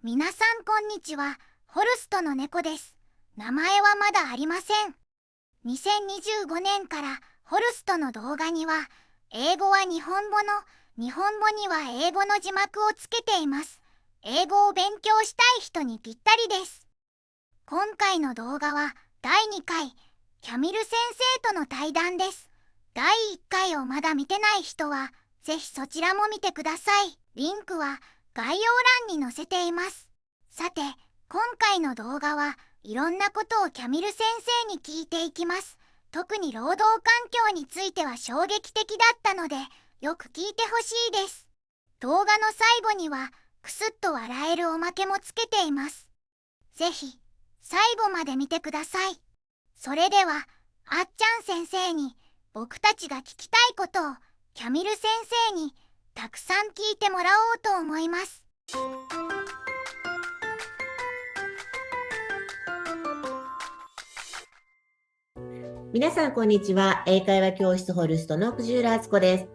皆さんこんにちは。ホルストの猫です。名前はまだありません。2025年からホルストの動画には、英語は日本語の、日本語には英語の字幕をつけています。英語を勉強したい人にぴったりです。今回の動画は第2回、キャミル先生との対談です。第1回をまだ見てない人は、ぜひそちらも見てください。リンクは概要欄に載せています。さて、今回の動画はいろんなことをキャミル先生に聞いていきます。特に労働環境については衝撃的だったので、よく聞いてほしいです。動画の最後には、くすっと笑えるおまけもつけています。ぜひ、最後まで見てください。それでは、あっちゃん先生に、僕たちが聞きたいことを、キャミル先生に、たくさん聞いてもらおうと思います。皆さんこんにちは。英会話教室ホルストの藤浦敦子です。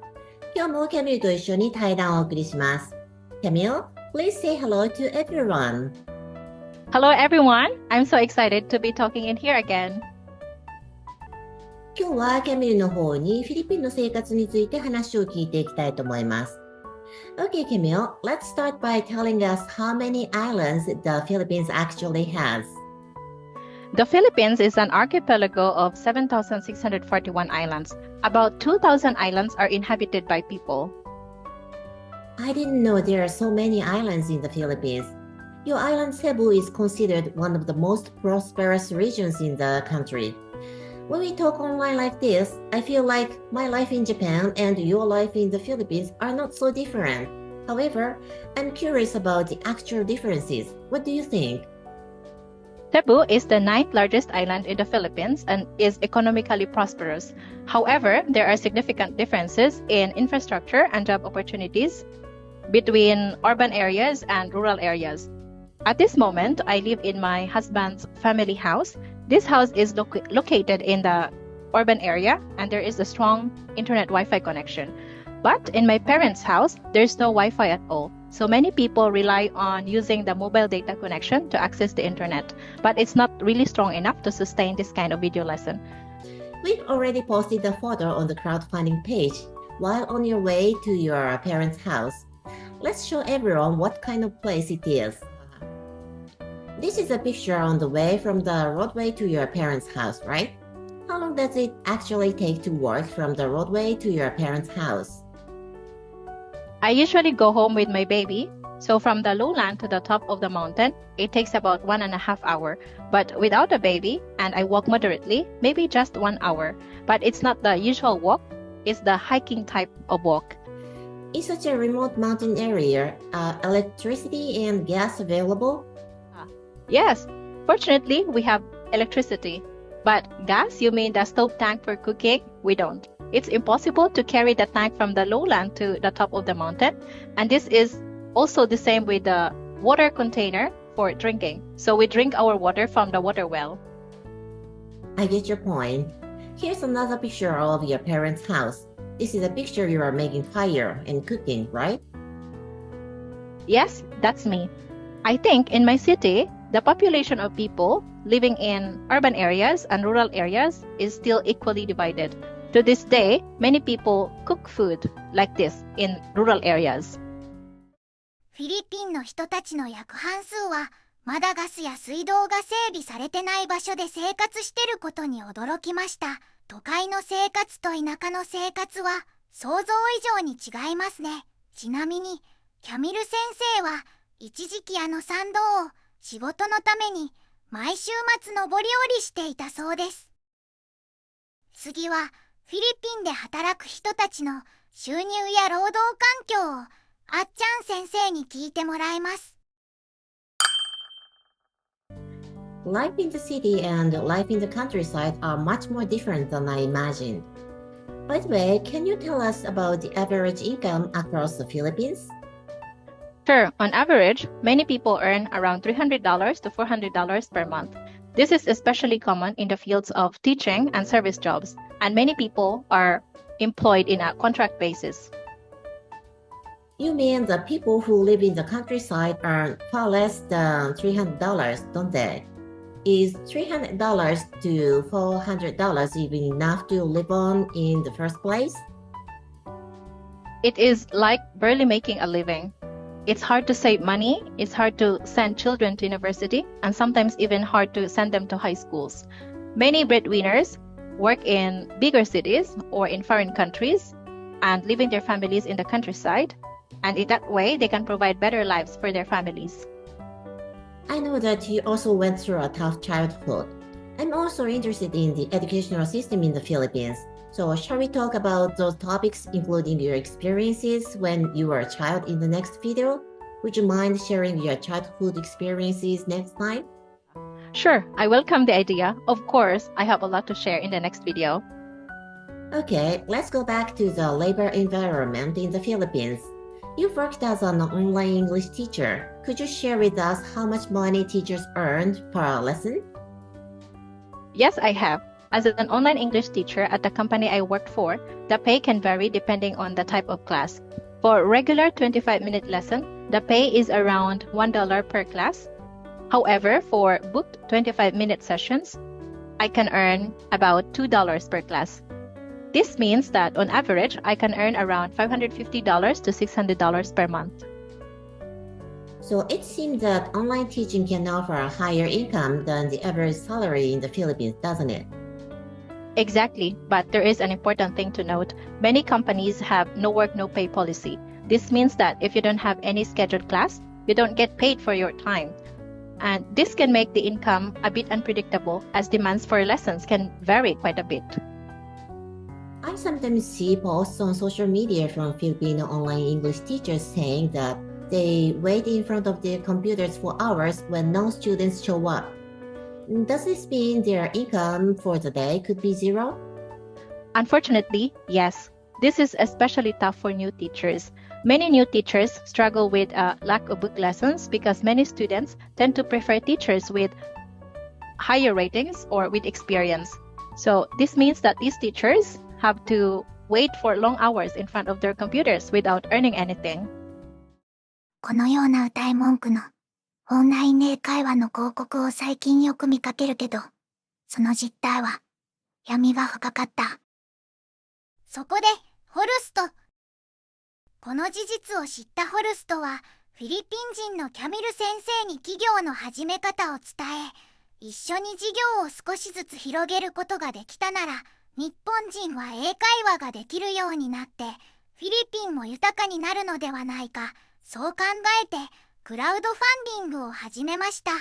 今日もキャミルと一緒に対談をお送りします。Camile, please say hello to everyone. Hello everyone. I'm so excited to be talking in here again. 今日はキャミルの方にフィリピンの生活について話を聞いていきたいと思います。Okay, Camile, let's start by telling us how many islands the Philippines actually has.The Philippines is an archipelago of 7,641 islands. About 2,000 islands are inhabited by people. I didn't know there are so many islands in the Philippines. Your island Cebu is considered one of the most prosperous regions in the country. When we talk online like this, I feel like my life in Japan and your life in the Philippines are not so different. However, I'm curious about the actual differences. What do you think?Cebu is the ninth largest island in the Philippines and is economically prosperous. However, there are significant differences in infrastructure and job opportunities between urban areas and rural areas. At this moment, I live in my husband's family house. This house is located in the urban area and there is a strong internet Wi-Fi connection. But in my parents' house, there's no Wi-Fi at all.So many people rely on using the mobile data connection to access the internet, but it's not really strong enough to sustain this kind of video lesson. We've already posted the photo on the crowdfunding page while on your way to your parents' house. Let's show everyone what kind of place it is. This is a picture on the way from the roadway to your parents' house, right? How long does it actually take to walk from the roadway to your parents' house?I usually go home with my baby, so from the lowland to the top of the mountain, it takes about 1.5 hours. But without a baby, and I walk moderately, maybe just 1 hour. But it's not the usual walk, it's the hiking type of walk. In such a remote mountain area, are electricity and gas available? Yes, fortunately, we have electricity. But gas, you mean the stove tank for cooking? We don't.It's impossible to carry the tank from the lowland to the top of the mountain. And this is also the same with the water container for drinking. So we drink our water from the water well. I get your point. Here's another picture of your parents' house. This is a picture you are making fire and cooking, right? Yes, that's me. I think in my city, the population of people living in urban areas and rural areas is still equally divided.To this day, many people cook food like this in rural areas. フィリピンの人たちの約半数は、まだガスや水道が整備されてない場所で生活してることに驚きました。都会の生活と田舎の生活は想像以上に違いますね。ちなみに、キャミル先生は一時期山道を仕事のために毎週末上り下りしていたそうです。次は、フィリピンで働く人たちの収入や労働環境をあっちゃん先生に聞いてもらいます。Life in the city and life in the countryside are much more different than I imagined. By the way, can you tell us about the average income across the Philippines? Sure, on average, many people earn around $300 to $400 per month.This is especially common in the fields of teaching and service jobs, and many people are employed in a contract basis. You mean the people who live in the countryside earn far less than $300, don't they? Is $300 to $400 even enough to live on in the first place? It is like barely making a living. It's hard to save money, it's hard to send children to university, and sometimes even hard to send them to high schools. Many breadwinners work in bigger cities or in foreign countries and leaving their families in the countryside, and in that way they can provide better lives for their families. I know that you also went through a tough childhood. I'm also interested in the educational system in the Philippines. So shall we talk about those topics, including your experiences when you were a child in the next video? Would you mind sharing your childhood experiences next time? Sure, I welcome the idea. Of course, I have a lot to share in the next video. Okay, let's go back to the labor environment in the Philippines. You've worked as an online English teacher. Could you share with us how much money teachers earned per lesson? Yes, I have. As an online English teacher at the company I worked for, the pay can vary depending on the type of class. For regular 25-minute lesson, the pay is around $1 per class. However, for booked 25-minute sessions, I can earn about $2 per class. This means that on average, I can earn around $550 to $600 per month. So it seems that online teaching can offer a higher income than the average salary in the Philippines, doesn't it? Exactly, but there is an important thing to note. Many companies have no work, no pay policy. This means that if you don't have any scheduled class, you don't get paid for your time. And this can make the income a bit unpredictable as demands for lessons can vary quite a bit. I sometimes see posts on social media from Filipino online English teachers saying that they wait in front of their computers for hours when no students show up. Does this mean their income for the day could be zero? Unfortunately, yes. This is especially tough for new teachers. Many new teachers struggle with a lack of book lessons because many students tend to prefer teachers with higher ratings or with experience. So this means that these teachers have to wait for long hours in front of their computers without earning anything. このような歌い文句のオンライン英会話の広告を最近よく見かけるけど、その実態は闇が深かった。そこで、ホルスト。この事実を知ったホルストは、フィリピン人のキャミル先生に企業の始め方を伝え、一緒に事業を少しずつ広げることができたなら、日本人は英会話ができるようになって、フィリピンも豊かになるのではないか、そう考えて、クラウドファンディングを始めました。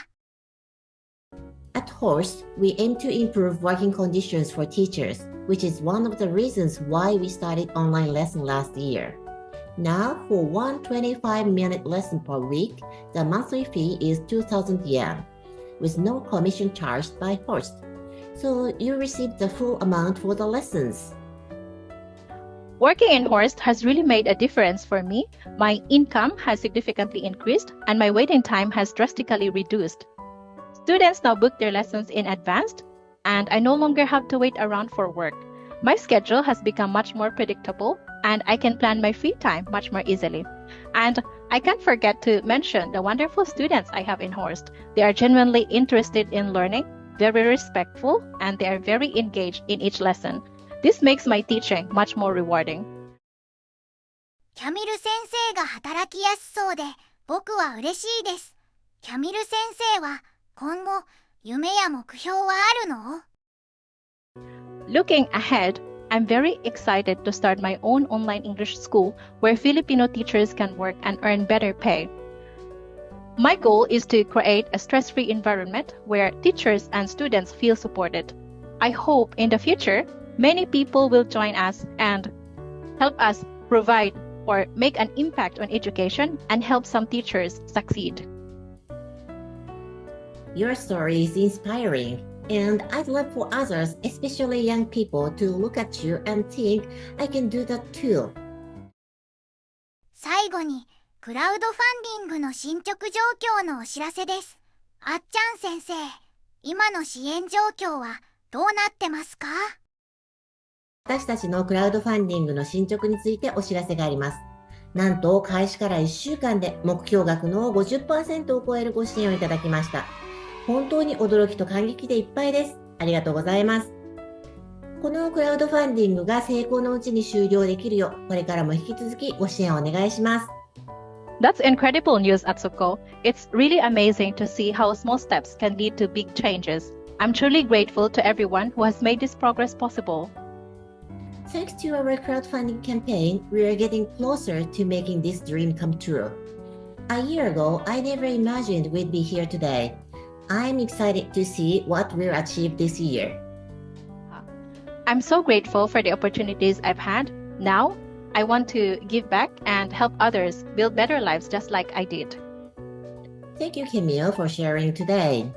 At Horst, we aim to improve working conditions for teachers, which is one of the reasons why we started online lesson last year. Now, for one 25-minute lesson per week, the monthly fee is 2,000 yen, with no commission charged by Horst. So you receive the full amount for the lessons. Working in Horst has really made a difference for me. My income has significantly increased and my waiting time has drastically reduced. Students now book their lessons in advance and I no longer have to wait around for work. My schedule has become much more predictable and I can plan my free time much more easily. And I can't forget to mention the wonderful students I have in Horst. They are genuinely interested in learning, very respectful, and they are very engaged in each lesson. This makes my teaching much more rewarding. キャミル先生が働きやすそうで、僕は嬉しいです。キャミル先生は今後、夢や目標はあるの？ Looking ahead, I'm very excited to start my own online English school where Filipino teachers can work and earn better pay. My goal is to create a stress-free environment where teachers and students feel supported. I hope in the future, many people will join us and help us provide or make an impact on education and help some teachers succeed. Your story is inspiring, and I'd love for others, especially young people, to look at you and think, I can do that too. 最後に、クラウドファンディングの進捗状況のお知らせです。あっちゃん先生、今の支援状況はどうなってますか？私たちのクラウドファンディングの進捗についてお知らせがあります。なんと開始から1週間で目標額の 50% を超えるご支援をいただきました。本当に驚きと感激でいっぱいです。ありがとうございます。このクラウドファンディングが成功のうちに終了できるよう、これからも引き続きご支援をお願いします。That's incredible news, Atsuko. It's really amazing to see how small steps can lead to big changes. I'm truly grateful to everyone who has made this progress possible. Thanks to our crowdfunding campaign, we are getting closer to making this dream come true. A year ago, I never imagined we'd be here today. I'm excited to see what we'll achieve this year. I'm so grateful for the opportunities I've had. Now, I want to give back and help others build better lives just like I did. Thank you, Camile, for sharing today.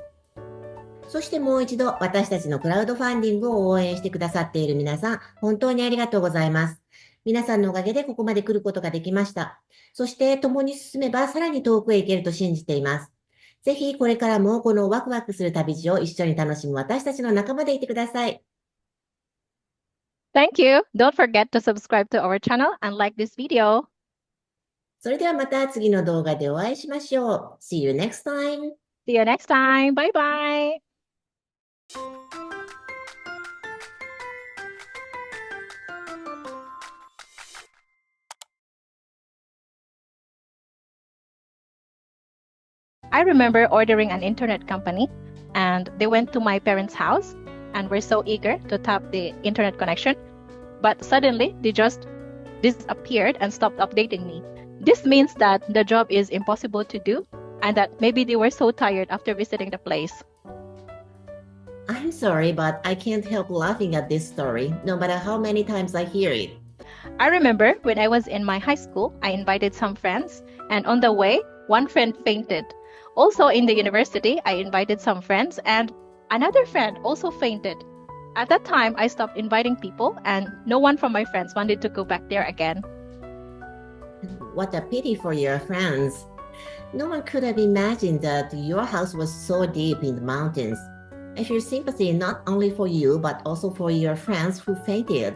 そしてもう一度私たちのクラウドファンディングを応援してくださっている皆さん、本当にありがとうございます。皆さんのおかげでここまで来ることができました。そして共に進めばさらに遠くへ行けると信じています。ぜひこれからもこのワクワクする旅路を一緒に楽しむ私たちの仲間でいてください。Thank you. Don't forget to subscribe to our channel and like this video. それではまた次の動画でお会いしましょう。See you next time. See you next time. Bye bye. I remember ordering an internet company, and they went to my parents' house and were so eager to tap the internet connection, but suddenly they just disappeared and stopped updating me. This means that the job is impossible to do and that maybe they were so tired after visiting the place. I'm sorry, but I can't help laughing at this story, no matter how many times I hear it. I remember when I was in my high school, I invited some friends, and on the way, one friend fainted. Also in the university, I invited some friends, and another friend also fainted. At that time, I stopped inviting people, and no one from my friends wanted to go back there again. What a pity for your friends. No one could have imagined that your house was so deep in the mountains. I feel sympathy not only for you, but also for your friends who fainted.